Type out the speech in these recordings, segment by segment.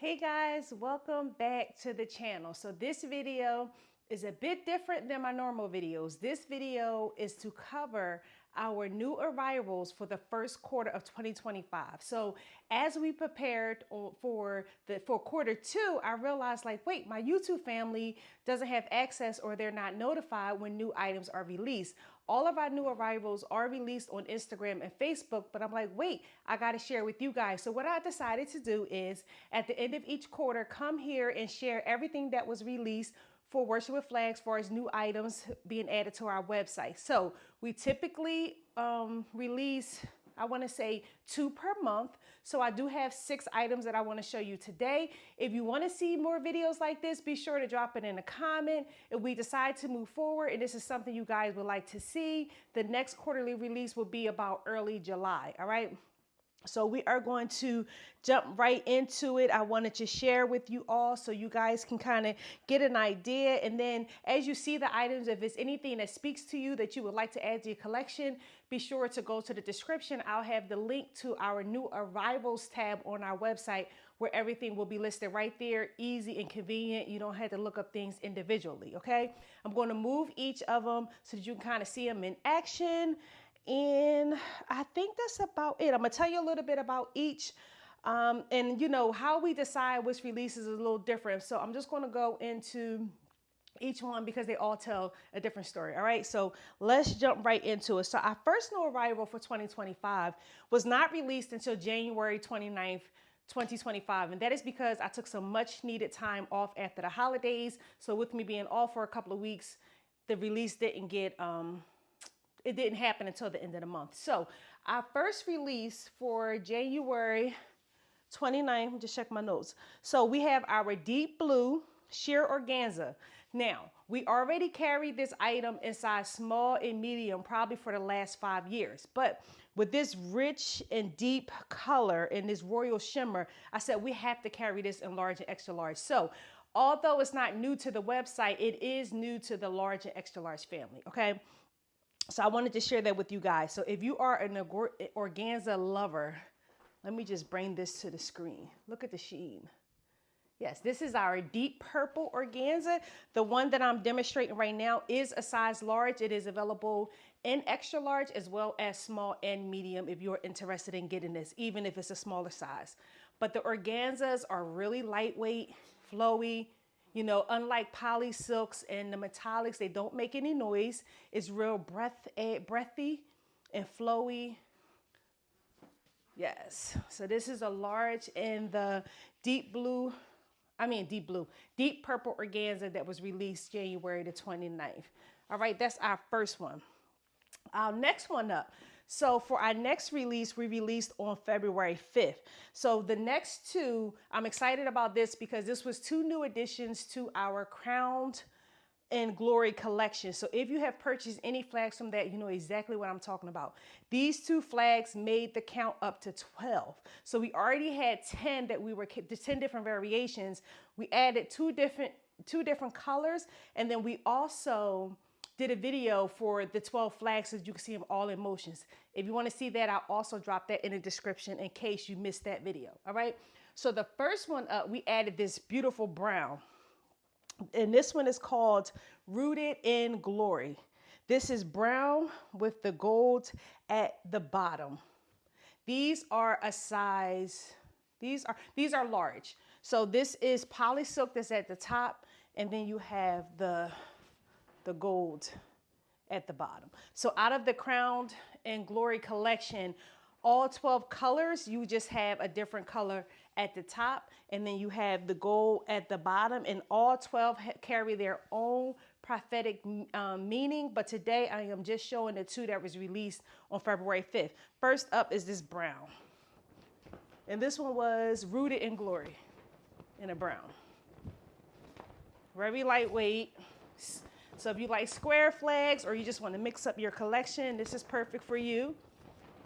Hey guys, welcome back to the channel. So this video is a bit different than my normal videos. This video is to cover our new arrivals for the first quarter of 2025. So as we prepared for quarter two, I realized like, wait, my YouTube family doesn't have access or they're not notified when new items are released. All of our new arrivals are released on Instagram and Facebook, but I'm like, wait, I got to share with you guys. So what I decided to do is at the end of each quarter, come here and share everything that was released for Worship with Flags, for as new items being added to our website. So we typically release, I want to say 2 per month. So I do have 6 items that I want to show you today. If you want to see more videos like this, be sure to drop it in a comment. If we decide to move forward and this is something you guys would like to see, the next quarterly release will be about early July. All right. So we are going to jump right into it. I wanted to share with you all so you guys can kind of get an idea. And then as you see the items, if it's anything that speaks to you that you would like to add to your collection, be sure to go to the description. I'll have the link to our new arrivals tab on our website where everything will be listed right there. Easy and convenient. You don't have to look up things individually. Okay. I'm going to move each of them so that you can kind of see them in action. And I think that's about it. I'm going to tell you a little bit about each. And you know, how we decide which releases is a little different. So I'm just going to go into each one because they all tell a different story. All right. So let's jump right into it. So our first new arrival for 2025 was not released until January 29th. 2025. And that is because I took some much needed time off after the holidays. So with me being off for a couple of weeks, the release didn't get, it didn't happen until the end of the month. So our first release for January 29th, just check my notes. So we have our deep blue sheer organza. Now, we already carried this item in size small and medium probably for the last 5 years. But with this rich and deep color and this royal shimmer, I said we have to carry this in large and extra large. So although it's not new to the website, it is new to the large and extra large family. Okay. So I wanted to share that with you guys. So if you are an organza lover, let me just bring this to the screen. Look at the sheen. Yes, this is our deep purple organza. The one that I'm demonstrating right now is a size large. It is available in extra large as well as small and medium if you're interested in getting this, even if it's a smaller size. But the organzas are really lightweight, flowy. You know, unlike poly silks and the metallics, they don't make any noise. It's real breathy and flowy. Yes. So this is a large in the deep purple organza that was released January the 29th. All right, that's our first one. Our next one up. So for our next release, we released on February 5th. So the next two, I'm excited about this because this was 2 new additions to our Crowned in Glory collection. So if you have purchased any flags from that, you know exactly what I'm talking about. These 2 flags made the count up to 12. So we already had 10 that we were, the 10 different variations. We added two different colors. And then we also did a video for the 12 flags so you can see them all in motions. If you want to see that, I'll also drop that in the description in case you missed that video. All right. So the first one up, we added this beautiful brown. And this one is called Rooted in Glory. This is brown with the gold at the bottom. These are a size, these are large. So this is poly silk that's at the top, and then you have the gold at the bottom. So out of the Crowned in Glory collection, all 12 colors, you just have a different color at the top, and then you have the gold at the bottom, and all 12 carry their own prophetic meaning. But today I am just showing the 2 that was released on February 5th. First up is this brown. And this one was Rooted in Glory in a brown. Very lightweight. So if you like square flags or you just want to mix up your collection, this is perfect for you.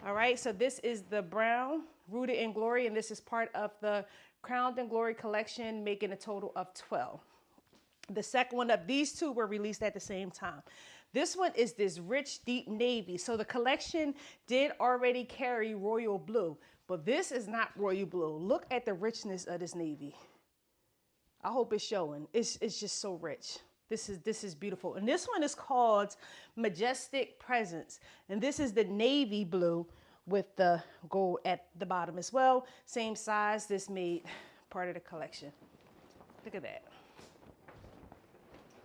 All right, so this is the brown, Rooted in Glory, and this is part of the Crowned in Glory collection, making a total of 12. The second one up, these 2 were released at the same time. This one is this rich, deep navy. So the collection did already carry royal blue, But this is not royal blue. Look at the richness of this navy. I hope it's showing. It's just so rich. This is beautiful. And this one is called Majestic Presence. And this is the navy blue with the gold at the bottom as well. Same size. This made part of the collection. Look at that.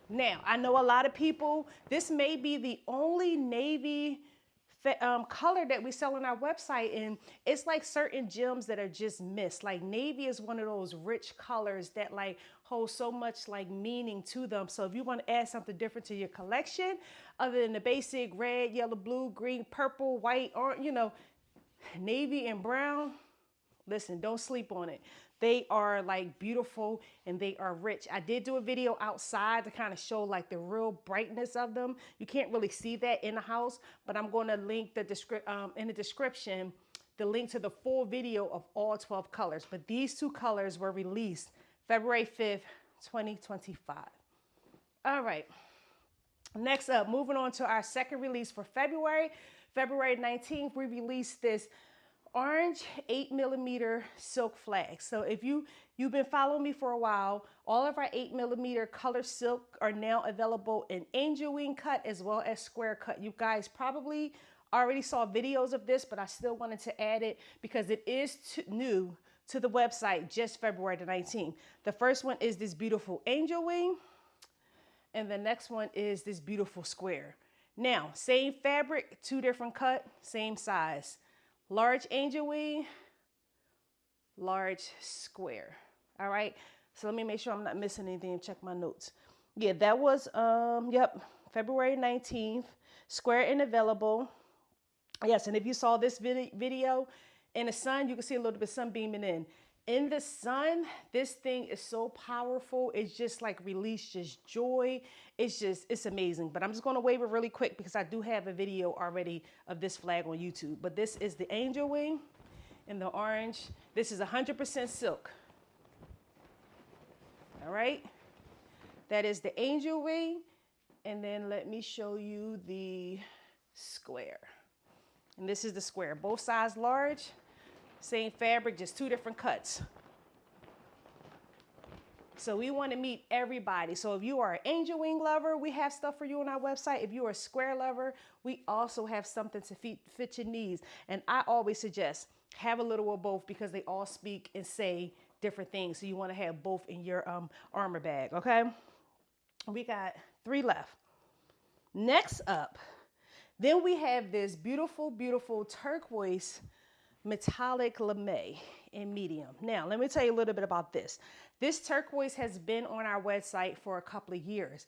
Now, I know a lot of people, this may be the only navy color that we sell on our website, and it's like certain gems that are just missed. Like navy is one of those rich colors that like hold so much like meaning to them. So if you want to add something different to your collection, other than the basic red, yellow, blue, green, purple, white, or navy and brown, listen, don't sleep on it. They are like beautiful and they are rich. I did do a video outside to kind of show like the real brightness of them. You can't really see that in the house, but I'm going to link the in the description, the link to the full video of all 12 colors. But these two colors were released February 5th, 2025. All right. Next up, moving on to our second release for February 19th, we released this orange 8mm silk flag. So if you've been following me for a while, all of our 8mm color silk are now available in angel wing cut as well as square cut. You guys probably already saw videos of this, but I still wanted to add it because it is new to the website just February the 19th. The first one is this beautiful angel wing, and the next one is this beautiful square. Now, same fabric, two different cut, same size. Large angel wing, large square. All right. So let me make sure I'm not missing anything and check my notes. Yeah, that was, February 19th, square and available. Yes, and if you saw this video in the sun, you can see a little bit of sun beaming in. In the sun, this thing is so powerful. It's just like release just joy. It's amazing. But I'm just going to wave it really quick because I do have a video already of this flag on YouTube. But this is the angel wing in the orange. This is 100% silk. All right. That is the angel wing. And then let me show you the square. And this is the square. Both sides large. Same fabric, just two different cuts. So we want to meet everybody. So if you are an angel wing lover, we have stuff for you on our website. If you are a square lover, we also have something to fit your needs. And I always suggest have a little of both because they all speak and say different things. So you want to have both in your armor bag, okay? We got 3 left. Next up, then we have this beautiful, beautiful turquoise metallic lamé in medium. Now, let me tell you a little bit about this. This turquoise has been on our website for a couple of years.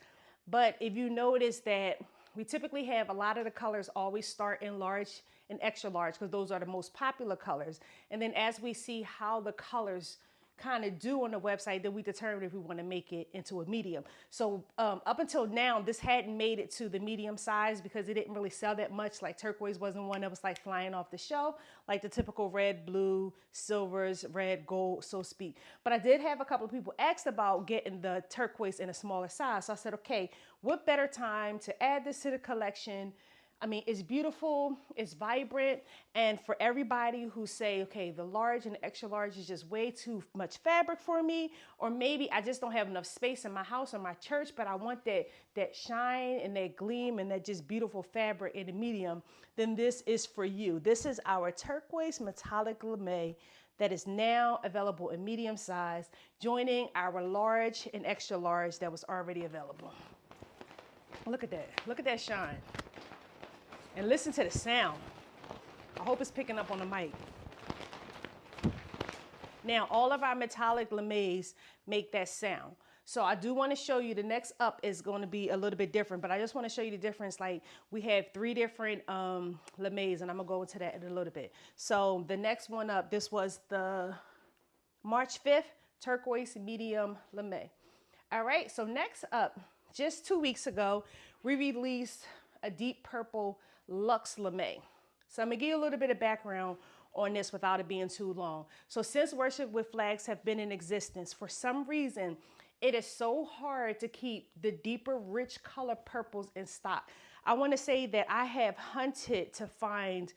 But if you notice that we typically have a lot of the colors always start in large and extra large because those are the most popular colors. And then as we see how the colors kind of do on the website, then we determine if we want to make it into a medium. So up until now, this hadn't made it to the medium size because it didn't really sell that much. Like turquoise wasn't one that was like flying off the shelf, like the typical red, blue, silvers, red, gold, so to speak. But I did have a couple of people ask about getting the turquoise in a smaller size. So I said, okay, what better time to add this to the collection? I mean, it's beautiful, it's vibrant, and for everybody who say, okay, the large and the extra large is just way too much fabric for me, or maybe I just don't have enough space in my house or my church, but I want that shine and that gleam and that just beautiful fabric in the medium, then this is for you. This is our turquoise metallic lamé that is now available in medium size, joining our large and extra large that was already available. Look at that. Look at that shine. And listen to the sound. I hope it's picking up on the mic. Now, all of our metallic lamés make that sound. So I do want to show you the next up is going to be a little bit different, but I just want to show you the difference. Like we have 3 different lamés, and I'm going to go into that in a little bit. So the next one up, this was the March 5th turquoise medium lamé. All right, so next up, just 2 weeks ago, we released a deep purple Luxe Lamé. So I'm gonna give you a little bit of background on this without it being too long. So since Worship with Flags have been in existence, for some reason, it is so hard to keep the deeper, rich color purples in stock. I wanna say that I have hunted to find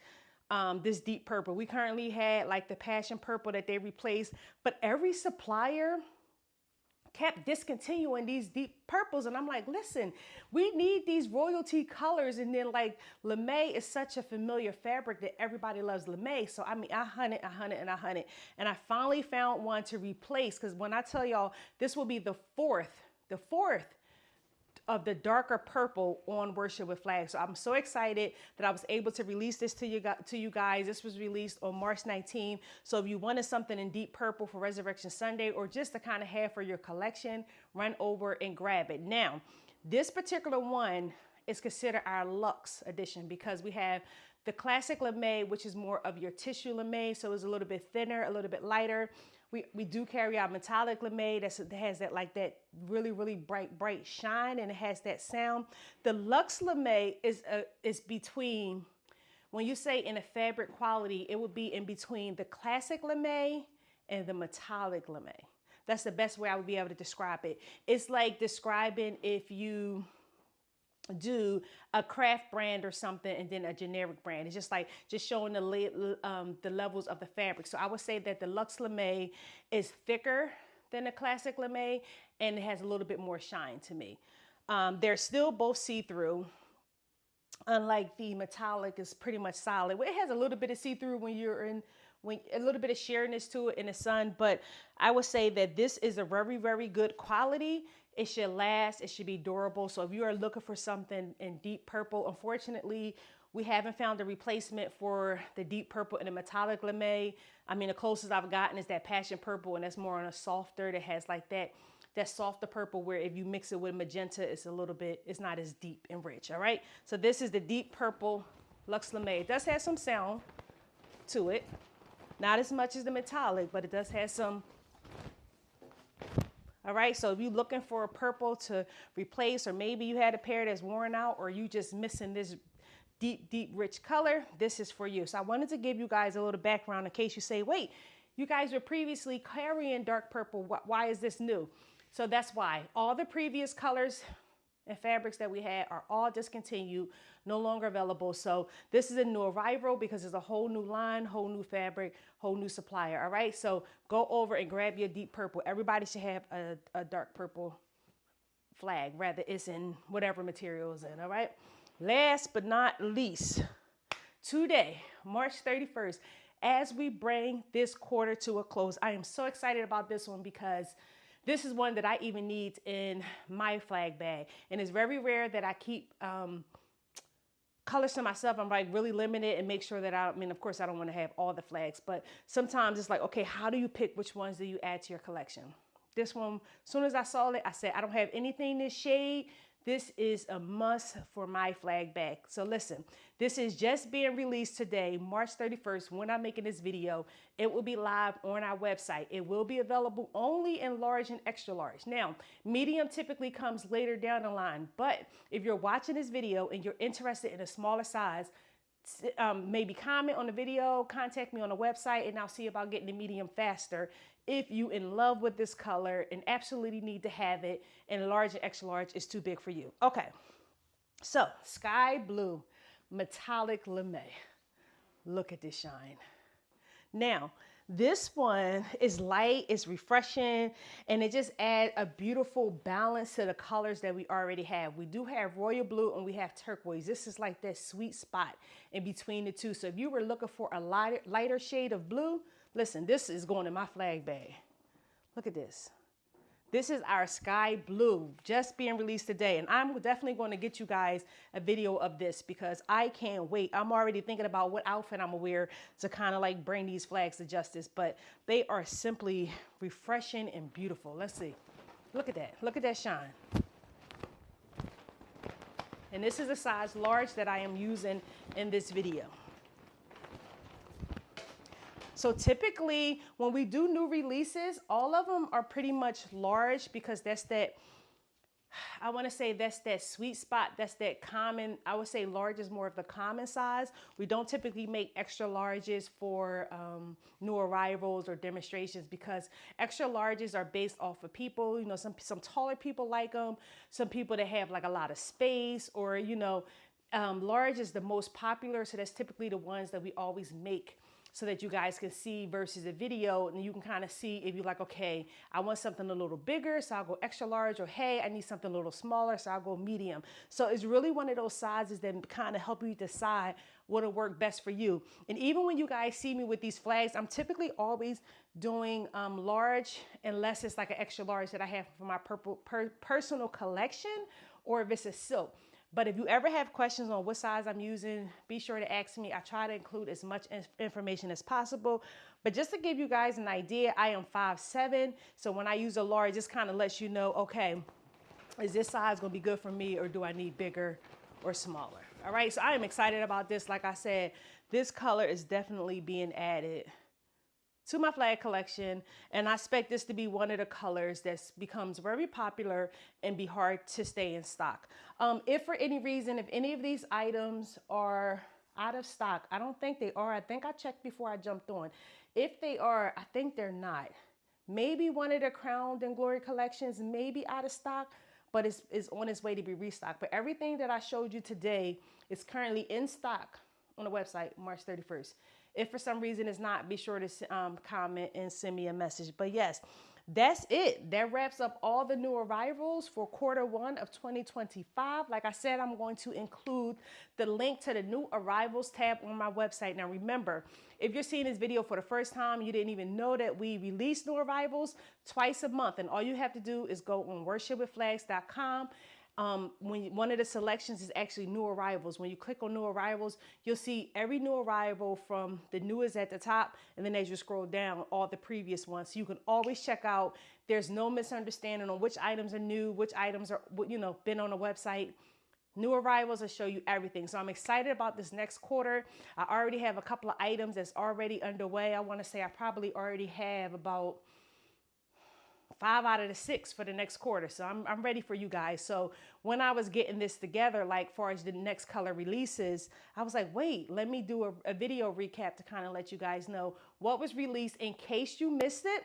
this deep purple. We currently had like the passion purple that they replaced, but every supplier kept discontinuing these deep purples. And I'm like, listen, we need these royalty colors. And then like Lamé is such a familiar fabric that everybody loves Lamé. So I mean, I hunted. And I finally found one to replace, because when I tell y'all, this will be the fourth of the darker purple on Worship with Flags. So I'm so excited that I was able to release this to you guys. This was released on March 19th. So if you wanted something in deep purple for Resurrection Sunday, or just to kind of have for your collection, run over and grab it. Now, this particular one is considered our luxe edition, because we have the classic Lamé, which is more of your tissue Lamé. So it's a little bit thinner, a little bit lighter. We do carry our metallic Lamé that has that like that really bright shine, and it has that sound. The Luxe Lamé is between, when you say in a fabric quality, it would be in between the classic Lamé and the metallic Lamé. That's the best way I would be able to describe it. It's like describing if you do a craft brand or something and then a generic brand. It's just like just showing the levels of the fabric. So I would say that the Luxe Lamé is thicker than the classic Lamé, and it has a little bit more shine to me. They're still both see-through, unlike the metallic is pretty much solid. It has a little bit of see-through when you're in, a little bit of sheerness to it in the sun, but I would say that this is a very good quality. It should last, it should be durable. So if you are looking for something in deep purple, unfortunately, we haven't found a replacement for the deep purple and the metallic Lamé. I mean, the closest I've gotten is that passion purple, and that's more on a softer, that has like that softer purple where if you mix it with magenta, it's a little bit, it's not as deep and rich, all right? So this is the deep purple Luxe Lamé. It does have some sound to it. Not as much as the metallic, but it does have some. All right, so if you're looking for a purple to replace, or maybe you had a pair that's worn out, or you just missing this deep, rich color, this is for you. So I wanted to give you guys a little background in case you say, wait, you guys were previously carrying dark purple. Why is this new? So that's why. All the previous colors and fabrics that we had are all discontinued, no longer available. So this is a new arrival because it's a whole new line, whole new fabric, whole new supplier. All right, so go over and grab your deep purple. Everybody should have a dark purple flag, rather it's in whatever material is in. All right, last but not least, today, March 31st, as we bring this quarter to a close, I am so excited about this one because this is one that I even need in my flag bag. And it's very rare that I keep colors to myself. I'm like really limited and make sure that I mean, of course, I don't want to have all the flags, but sometimes it's like, okay, how do you pick which ones do you add to your collection? This one, as soon as I saw it, I said, I don't have anything this shade. This is a must for my flag bag. So listen, this is just being released today, March 31st. When I'm making this video, it will be live on our website. It will be available only in large and extra large. Now, medium typically comes later down the line, but if you're watching this video and you're interested in a smaller size, maybe comment on the video, contact me on the website, and I'll see about getting the medium faster. If you in love with this color and absolutely need to have it, and large and extra large is too big for you. Okay, so Sky Blue Metallic Lamé. Look at this shine. Now, this one is light, it's refreshing, and it just adds a beautiful balance to the colors that we already have. We do have royal blue and we have turquoise. This is like that sweet spot in between the two. So if you were looking for a lighter shade of blue, listen, this is going in my flag bag. Look at this. This is our Sky Blue, just being released today. And I'm definitely going to get you guys a video of this because I can't wait. I'm already thinking about what outfit I'm gonna wear to kind of like bring these flags to justice, but they are simply refreshing and beautiful. Let's see. Look at that. Look at that shine. And this is a size large that I am using in this video. So typically when we do new releases, all of them are pretty much large because that's that, I want to say that's that sweet spot. That's that common, I would say large is more of the common size. We don't typically make extra larges for new arrivals or demonstrations because extra larges are based off of people. You know, some taller people like them, some people that have like a lot of space, or, you know, Large is the most popular, so that's typically the ones that we always make so that you guys can see versus a video, and you can kind of see if you're like, okay, I want something a little bigger, so I'll go extra large, or hey, I need something a little smaller, so I'll go medium. So it's really one of those sizes that kind of help you decide what'll work best for you. And even when you guys see me with these flags, I'm typically always doing large, unless it's like an extra large that I have for my personal collection, or if it's a silk. But if you ever have questions on what size I'm using, be sure to ask me. I try to include as much information as possible. But just to give you guys an idea, I am 5'7". So when I use a large, this kind of lets you know, okay, is this size gonna be good for me, or do I need bigger or smaller? All right, so I am excited about this. Like I said, this color is definitely being added to my flag collection, and I expect this to be one of the colors that becomes very popular and be hard to stay in stock. If for any reason, if any of these items are out of stock, I don't think they are. I think I checked before I jumped on. If they are, I think they're not. Maybe one of the Crown and Glory collections may be out of stock, but it's on its way to be restocked. But everything that I showed you today is currently in stock on the website, March 31st. If for some reason it's not, be sure to comment and send me a message. But yes, that's it. That wraps up all the new arrivals for Q1 of 2025. Like I said, I'm going to include the link to the new arrivals tab on my website. Now remember, if you're seeing this video for the first time, you didn't even know that we release new arrivals twice a month. And all you have to do is go on worshipwithflags.com. When one of the selections is actually new arrivals. When you click on new arrivals, you'll see every new arrival from the newest at the top, and then as you scroll down, all the previous ones. So you can always check out. There's no misunderstanding on which items are new, which items are, been on the website. New arrivals will show you everything. So I'm excited about this next quarter. I already have a couple of items that's already underway. I want to say I probably already have about 5 out of the 6 for the next quarter. So I'm ready for you guys. So when I was getting this together, like far as the next color releases, I was like, wait, let me do a video recap to kind of let you guys know what was released in case you missed it.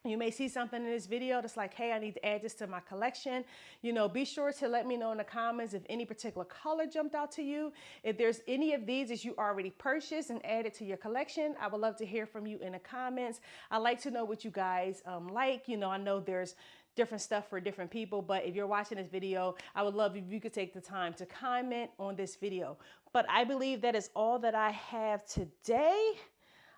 You may see something in this video that's like, hey, I need to add this to my collection. Be sure to let me know in the comments if any particular color jumped out to you. If there's any of these that you already purchased and added to your collection, I would love to hear from you in the comments. I like to know what you guys like. I know there's different stuff for different people, but if you're watching this video, I would love if you could take the time to comment on this video. But I believe that is all that I have today.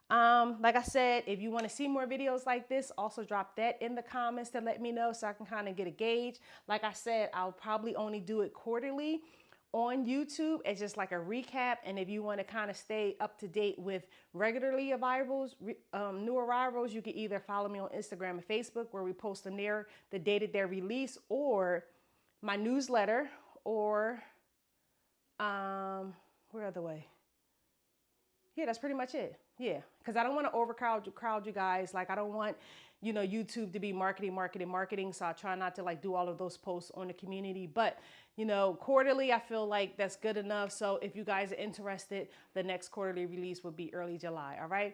Like I said, if you want to see more videos like this, also drop that in the comments to let me know so I can kind of get a gauge. Like I said, I'll probably only do it quarterly on YouTube as just like a recap. And if you want to kind of stay up to date with regularly arrivals, new arrivals, you can either follow me on Instagram and Facebook, where we post them there the day that they're released, or my newsletter, or where other way? Yeah, that's pretty much it. Yeah, because I don't want to overcrowd you guys. Like, I don't want, YouTube to be marketing. So I try not to like do all of those posts on the community. But, quarterly, I feel like that's good enough. So if you guys are interested, the next quarterly release will be early July. All right.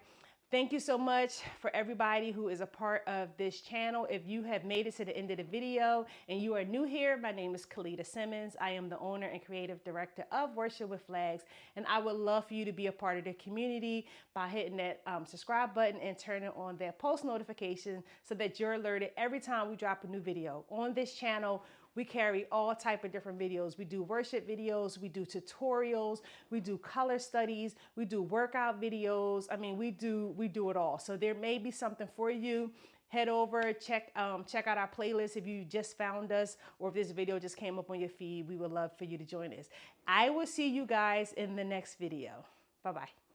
Thank you so much for everybody who is a part of this channel. If you have made it to the end of the video and you are new here, my name is Kalita Simmons. I am the owner and creative director of Worship with Flags, and I would love for you to be a part of the community by hitting that subscribe button and turning on that post notification so that you're alerted every time we drop a new video. On this channel, we carry all type of different videos. We do worship videos, we do tutorials, we do color studies, we do workout videos. I mean, we do it all. So there may be something for you. Head over, check out our playlist if you just found us, or if this video just came up on your feed. We would love for you to join us. I will see you guys in the next video. Bye-bye.